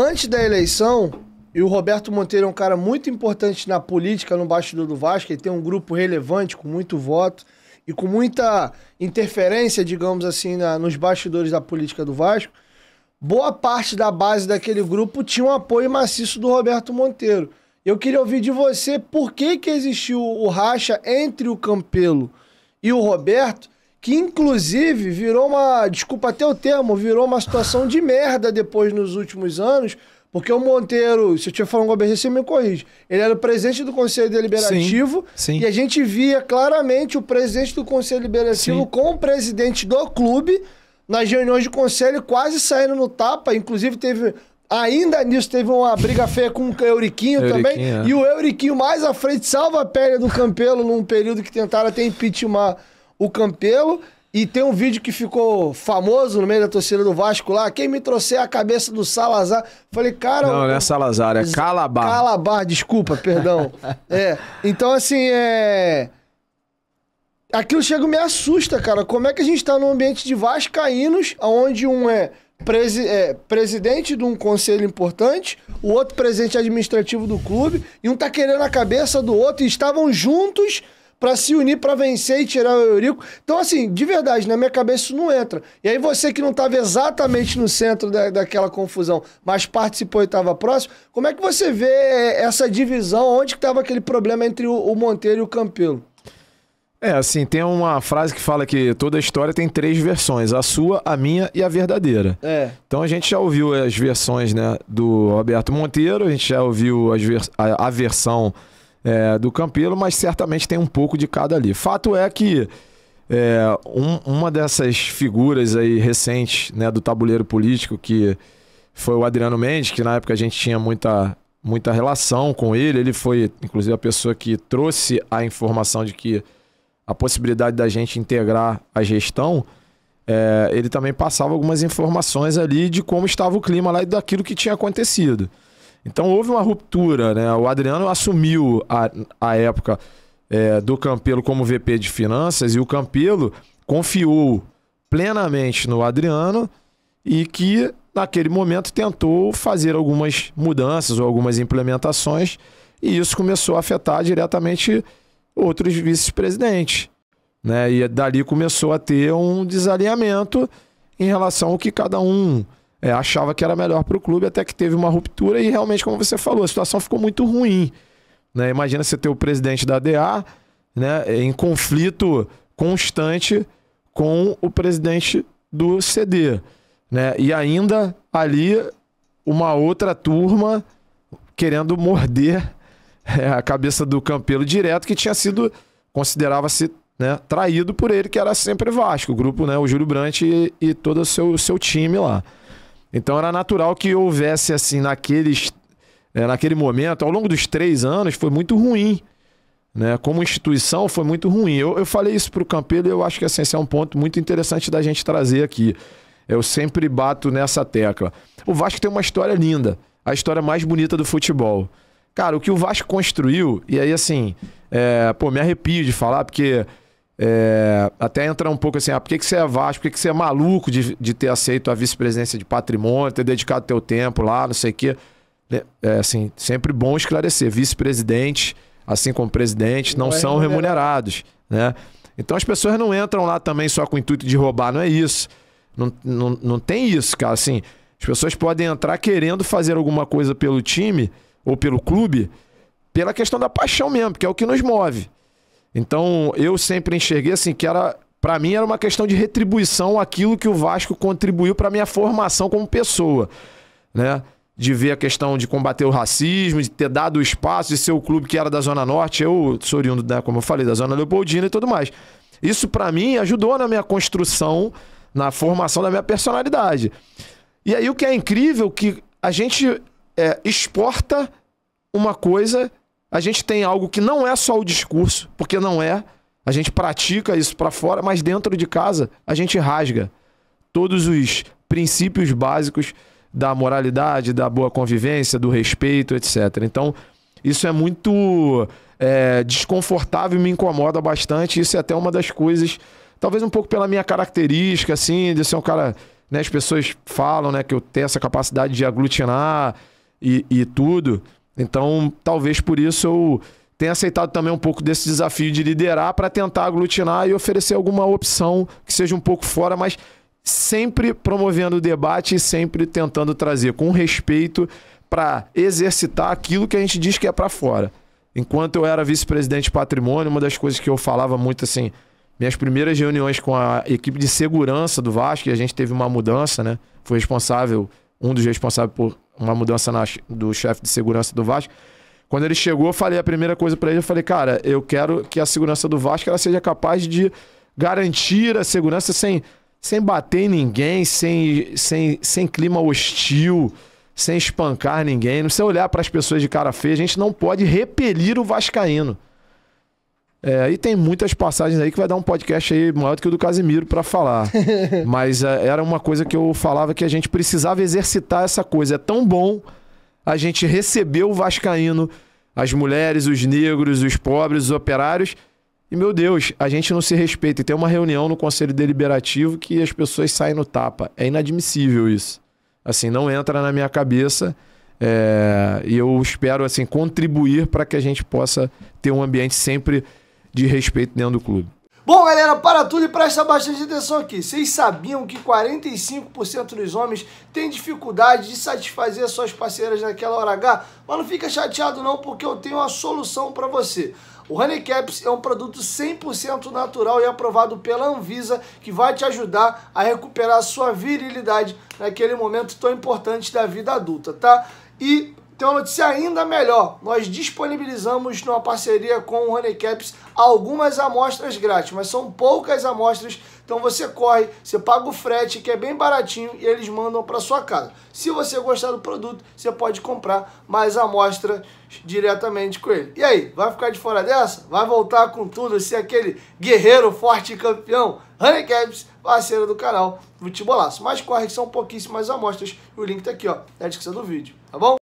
antes da eleição, e o Roberto Monteiro é um cara muito importante na política, no bastidor do Vasco, ele tem um grupo relevante, com muito voto e com muita interferência, digamos assim, nos bastidores da política do Vasco. Boa parte da base daquele grupo tinha um apoio maciço do Roberto Monteiro. Eu queria ouvir de você por que existiu o racha entre o Campelo e o Roberto, que inclusive virou uma, desculpa até o termo, virou uma situação de merda depois nos últimos anos, porque o Monteiro, se eu estiver falando alguma vez, você me corrige, ele era o presidente do Conselho Deliberativo, sim. E a gente via claramente o presidente do Conselho Deliberativo com o presidente do clube nas reuniões de conselho quase saindo no tapa, inclusive teve... Ainda nisso teve uma briga feia com o Euriquinho também. E o Euriquinho mais à frente salva a pele do Campelo num período que tentaram até impeachment o Campelo. E tem um vídeo que ficou famoso no meio da torcida do Vasco lá. Quem me trouxer a cabeça do Salazar? Falei, cara... Não é Salazar, é Calabar. Calabar, desculpa, perdão. Então assim, aquilo chega e me assusta, cara. Como é que a gente tá num ambiente de vascaínos, onde um presidente de um conselho importante, o outro presidente administrativo do clube, e um tá querendo a cabeça do outro, e estavam juntos pra se unir pra vencer e tirar o Eurico. Então, assim, de verdade, na minha cabeça isso não entra. E aí você que não tava exatamente no centro daquela confusão, mas participou e tava próximo, como é que você vê essa divisão, onde que tava aquele problema entre o Monteiro e o Campelo? Assim, tem uma frase que fala que toda história tem 3 versões, a sua, a minha e a verdadeira. Então a gente já ouviu as versões, né, do Roberto Monteiro, a gente já ouviu a versão do Campelo, mas certamente tem um pouco de cada ali. Fato é que uma dessas figuras aí recentes, né, do tabuleiro político, que foi o Adriano Mendes, que na época a gente tinha muita relação com ele foi inclusive a pessoa que trouxe a informação de que a possibilidade da gente integrar a gestão, ele também passava algumas informações ali de como estava o clima lá e daquilo que tinha acontecido. Então houve uma ruptura, né? O Adriano assumiu a época do Campelo como VP de Finanças e o Campelo confiou plenamente no Adriano e que naquele momento tentou fazer algumas mudanças ou algumas implementações e isso começou a afetar diretamente outros vice-presidentes, né? E dali começou a ter um desalinhamento em relação ao que cada um achava que era melhor para o clube, até que teve uma ruptura e realmente, como você falou, a situação ficou muito ruim, né? Imagina você ter o presidente da DA, né, em conflito constante com o presidente do CD, né? E ainda ali uma outra turma querendo morder a cabeça do Campelo direto, que tinha sido, considerava-se, né, traído por ele, que era sempre Vasco, o grupo, né, o Júlio Brandt e todo o seu time lá. Então era natural que houvesse, assim, naquele momento, ao longo dos 3 anos, foi muito ruim, né? Como instituição, foi muito ruim. Eu falei isso para o Campelo e eu acho que assim, esse é um ponto muito interessante da gente trazer aqui. Eu sempre bato nessa tecla. O Vasco tem uma história linda, a história mais bonita do futebol. Cara, o que o Vasco construiu, e aí assim, me arrepio de falar, porque até entra um pouco assim, por que você é Vasco, por que você é maluco de ter aceito a vice-presidência de patrimônio, ter dedicado teu tempo lá, não sei o quê. Assim, sempre bom esclarecer, vice-presidente, assim como presidente, não são remunerados, né? Então as pessoas não entram lá também só com o intuito de roubar, não é isso. Não tem isso, cara, assim, as pessoas podem entrar querendo fazer alguma coisa pelo time ou pelo clube, pela questão da paixão mesmo, que é o que nos move. Então, eu sempre enxerguei assim, que para mim era uma questão de retribuição aquilo que o Vasco contribuiu para minha formação como pessoa, né? De ver a questão de combater o racismo, de ter dado o espaço, de ser o clube que era da Zona Norte, eu sou oriundo, né, como eu falei, da Zona Leopoldina e tudo mais. Isso, para mim, ajudou na minha construção, na formação da minha personalidade. E aí o que é incrível, que a gente exporta uma coisa, a gente tem algo que não é só o discurso, porque não é, a gente pratica isso para fora, mas dentro de casa a gente rasga todos os princípios básicos da moralidade, da boa convivência, do respeito, etc. Então, isso é muito desconfortável e me incomoda bastante. Isso é até uma das coisas, talvez um pouco pela minha característica, assim, de ser um cara né? As pessoas falam, né, que eu tenho essa capacidade de aglutinar e tudo. Então, talvez por isso eu tenha aceitado também um pouco desse desafio de liderar para tentar aglutinar e oferecer alguma opção que seja um pouco fora, mas sempre promovendo o debate e sempre tentando trazer com respeito para exercitar aquilo que a gente diz que é para fora. Enquanto eu era vice-presidente de patrimônio, uma das coisas que eu falava muito assim, minhas primeiras reuniões com a equipe de segurança do Vasco, e a gente teve uma mudança, né? Foi responsável, um dos responsáveis por uma mudança do chefe de segurança do Vasco. Quando ele chegou, eu falei a primeira coisa para ele, eu falei, cara, eu quero que a segurança do Vasco ela seja capaz de garantir a segurança sem bater em ninguém, sem clima hostil, sem espancar ninguém. Não sei olhar para as pessoas de cara feia, a gente não pode repelir o vascaíno. E tem muitas passagens aí que vai dar um podcast aí maior do que o do Casimiro para falar. Mas era uma coisa que eu falava que a gente precisava exercitar essa coisa. É tão bom a gente receber o vascaíno, as mulheres, os negros, os pobres, os operários. E, meu Deus, a gente não se respeita. E tem uma reunião no Conselho Deliberativo que as pessoas saem no tapa. É inadmissível isso. Assim, não entra na minha cabeça. E eu espero, assim, contribuir para que a gente possa ter um ambiente sempre de respeito dentro do clube. Bom, galera, para tudo e presta bastante atenção aqui. Vocês sabiam que 45% dos homens têm dificuldade de satisfazer suas parceiras naquela hora H? Mas não fica chateado não, porque eu tenho uma solução para você. O Honey Caps é um produto 100% natural e aprovado pela Anvisa que vai te ajudar a recuperar a sua virilidade naquele momento tão importante da vida adulta, tá? E tem uma notícia ainda melhor, nós disponibilizamos numa parceria com o Honey Caps algumas amostras grátis, mas são poucas amostras, então você corre, você paga o frete, que é bem baratinho, e eles mandam para sua casa. Se você gostar do produto, você pode comprar mais amostras diretamente com ele. E aí, vai ficar de fora dessa? Vai voltar com tudo, ser aquele guerreiro forte e campeão? Honey Caps, parceiro do canal Futebolaço. Mas corre que são pouquíssimas amostras, e o link tá aqui, ó, na descrição do vídeo, tá bom?